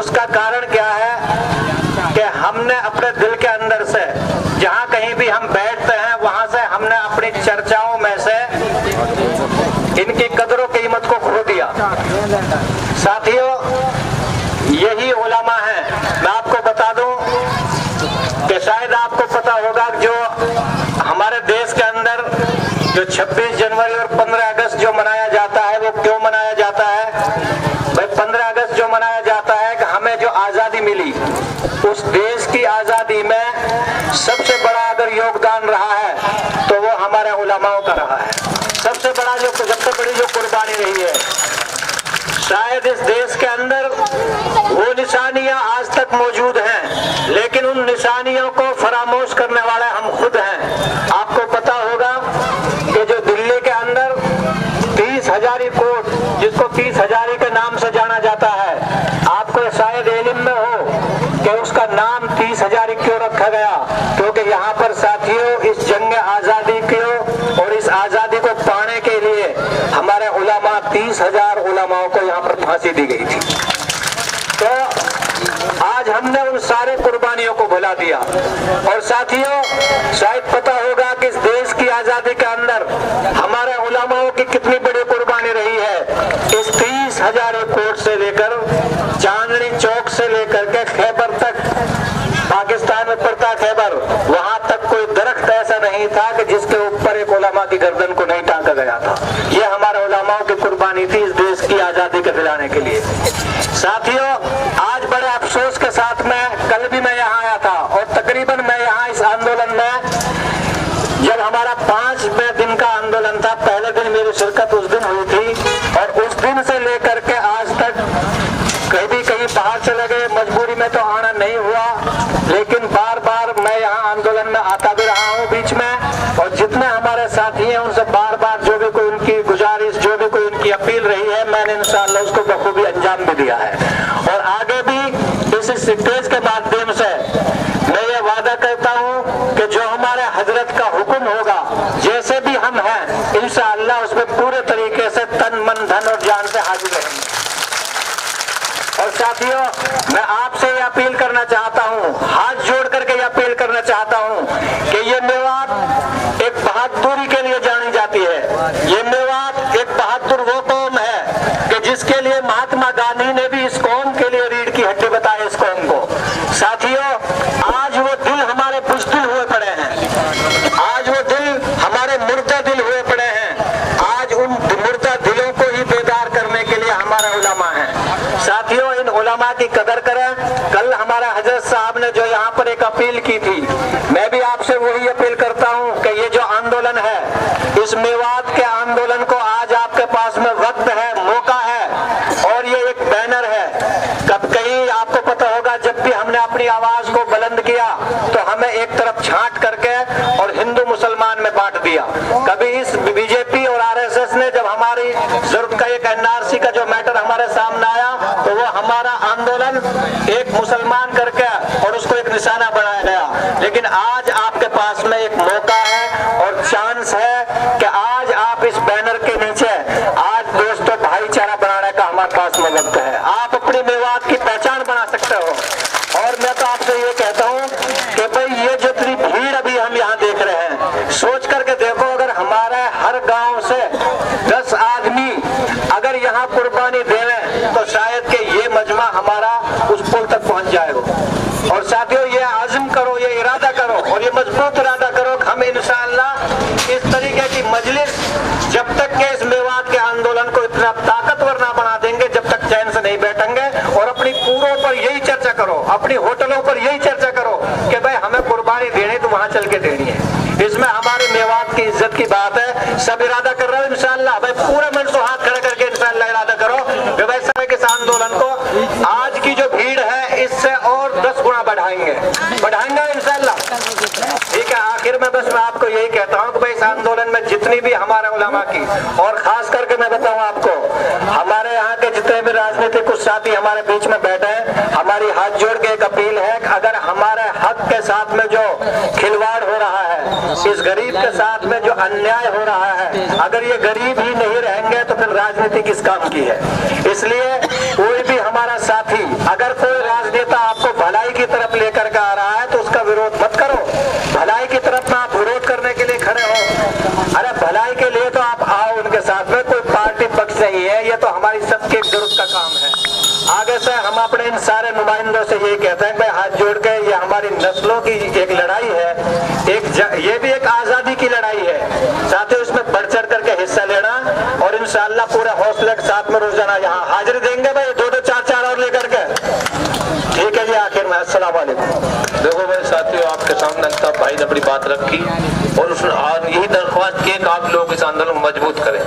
उसका कारण क्या है कि हमने अपने दिल के अंदर से जहां कहीं भी हम बैठते हैं वहां से हमने अपनी चर्चाओं में से इनकी कदरों कीमत को खो दिया। साथियों, यही उलमा है। मैं आपको बता दूं कि शायद आपको पता होगा जो हमारे देश के अंदर जो 26 जनवरी और 15 अगस्त जो मनाया जाता है वो क्यों मनाया जाता है? भाई 15 अगस्त जो मनाया जाता है कि हमें जो आजादी मिली, उस देश की आजादी में सबसे बड़ा अगर योगदान रहा है तो वो हमारे उलमाओं का रहा है। सबसे बड़ी जो कुर्बानी रही है। शायद इस देश के अंदर वो निशानियां आज तक मौजूद हैं, लेकिन उन निशानियों को फरामोश करने वाले हम खुद हैं। आपको पता होगा कि जो दिल्ली के अंदर 30 हजारी कोर्ट, जिसको 30 हजारी के नाम से जाना जाता है, आपको शायद इल्म में हो कि उसका नाम 30 हजारी क्यों रखा गया? क्योंकि यहाँ पर साथियों इस जंग आजादी को और इस आजादी को पाने के लिए हमारे उलमा 30,000 उलमाओं को यहाँ पर फांसी दी गई थी। तो आज हमने उन सारे कुर्बानियों को भुला दिया। और साथियों, शायद पता होगा कि इस देश की आजादी के अंदर हमारे उलमाओं की कितनी बड़ी कुर्बानी रही है। इस 30,000 कोर्ट से लेकर चांदनी चौक से लेकर के खैबर तक, पाकिस्तान में पड़ता खैबर, वहां तक कोई दरख्त ऐसा नहीं था कि जिसके ऊपर एक उलमा की गर्दन को नहीं टांगा गया था। ये हमारे उलमाओं की कुर्बानी थी इस देश की आजादी के दिलाने के लिए। साथियों, आज बड़े अफसोस के साथ में, कल भी मैं यहाँ आया था और तकरीबन मैं यहाँ इस आंदोलन में, जब हमारा 5वें दिन का आंदोलन था, पहले दिन मेरी शिरकत उस दिन हुई थी और उस दिन से लेकर के आज तक कहीं बाहर चले गए, मजबूरी में तो आना नहीं हुआ, लेकिन बार बार मैं यहाँ आंदोलन में आता भी रहा हूँ बीच में। और जितने हमारे साथी हैं उनसे बार बार जो भी कोई उनकी गुजारिश, जो भी कोई उनकी अपील रही है, मैंने इंशाअल्लाह उसको बखूबी अंजाम भी दिया है। और आगे भी इस स्टेज के माध्यम से मैं ये वादा करता हूँ कि जो हमारे हजरत का हुक्म होगा, जैसे भी हम हैं, इंशाअल्लाह उसमें पूरे तरीके से तन मन धन और जान से हाजिर रहेंगे। और साथियों, मैं आपसे ये अपील करना चाहता हूँ, हाथ जोड़ करके ये अपील करना चाहता हूँ कि ये मेवात एक बहादुरी के लिए जानी जाती है। ये मेवात एक बहादुर वो कौम है कि जिसके लिए महात्मा गांधी ने भी इस कौम के लिए रीढ़ की हड्डी बताया इस कौम को। साथियों, आज वो दिल हमारे बुज़दिल हुए पड़े हैं, आज वो दिल हमारे मुर्दा दिल हुए पड़े हैं। आज उन मुर्दा दिलों को ही बेदार करने के लिए हमारा उलमा है। साथियों, इन उलमा की कदर करें। कल हमारा हजरत साहब ने जो यहाँ पर एक अपील की थी, मैं भी आपसे वही अपील करता हूँ कि ये जो आंदोलन है, इस मेवात के आंदोलन को आज आपके पास में वक्त है, मौका है। और ये एक बैनर है। कब कहीं आपको पता होगा, जब भी हमने अपनी आवाज को बुलंद किया तो हमें एक तरफ छांट करके और हिंदू मुसलमान में बांट दिया। कभी इस बीजेपी और आरएसएस ने जब हमारी जरूरत का एक एनआरसी का जो मैटर हमारे सामने आया तो वो हमारा आंदोलन एक मुसलमान करके और उसको एक निशाना बनाया गया। लेकिन आज आपके पास में एक मौका है और चांस है कि आज आप इस बैनर के नीचे आज दोस्तों भाईचारा बनाने का हमारे पास में वक्त है। आप अपनी मेवात की पहचान बना सकते हो। और मैं तो आपसे ये कहता हूँ कि भाई ये जो इतनी भीड़ अभी हम यहाँ देख रहे हैं, सोच करके देखो, अगर हमारे हर गांव से 10 आदमी अगर यहाँ कुर्बानी देवें तो शायद कि ये मजमा हमारा उस पुल तक पहुँच जाएगा। और साथियों, ये आज़म करो, ये इरादा करो और ये मजबूत इरादा करो कि हम इंशाअल्लाह इस तरीके की मजलिस जब तक के इस मेवात के आंदोलन को इतना ताकतवर ना बना देंगे, जब तक चैन से नहीं बैठेंगे। और अपनी पूरों पर यही चर्चा करो, अपनी होटलों पर यही चर्चा करो कि भाई हमें कुर्बानी देनी तो वहां चल के देनी है। इसमें हमारे मेवात की इज्जत की बात है। सब इरादा कर रहे हो इंशाअल्लाह, भाई पूरे मन से हाथ खड़े करके इंशाअल्लाह इरादा करो कि भाई समय के इस आंदोलन को आज की जो भीड़ है इससे और 10 गुना बढ़ाएंगे इंशाअल्लाह। ठीक है, आखिर में बस मैं आपको यही कहता हूँ कि भाई इस आंदोलन में जितनी भी हमारे उलमा की, और खास करके मैं बताऊँ आपको, हमारे यहाँ के जितने भी राजनीतिक कुछ साथी हमारे बीच में बैठे हैं, हमारी हाथ जोड़ के एक अपील है कि अगर हमारे हक के साथ में जो खिलवाड़ हो रहा है, इस गरीब के साथ में जो अन्याय हो रहा है, अगर ये गरीब ही नहीं रहेंगे तो फिर राजनीति किस काम की है। इसलिए कोई भी हमारा साथी अगर अगर कोई राजनेता आपको भलाई की तरफ लेकर के आ रहा है तो उसका विरोध मत करो। भलाई की तरफ में आप विरोध करने के लिए खड़े हो। अरे भलाई के लिए तो आप आओ उनके साथ में, कोई पार्टी पक्ष नहीं है, ये तो हमारी सबके जरूरत का काम है। आगे से हम अपने इन सारे नुमाइंदों से यही कहते हैं भाई हाथ जोड़ के, ये हमारी नस्लों की एक लड़ाई है, ये भी एक आजादी की लड़ाई है। साथ ही उसमें बढ़ चढ़ करके हिस्सा लेना और इंशाअल्लाह पूरे हौसले के साथ में रोजाना यहाँ हाजिरी देंगे भाई, 2-2 4-4 और लेकर के। ठीक है जी, आखिर में अस्सलाम वालेकुम। देखो मेरे साथियों, आपके सामने अल्ताफ भाई ने अपनी बात रखी और उसने यही दरख्वास्त की कि आप लोग इस आंदोलन को मजबूत करें।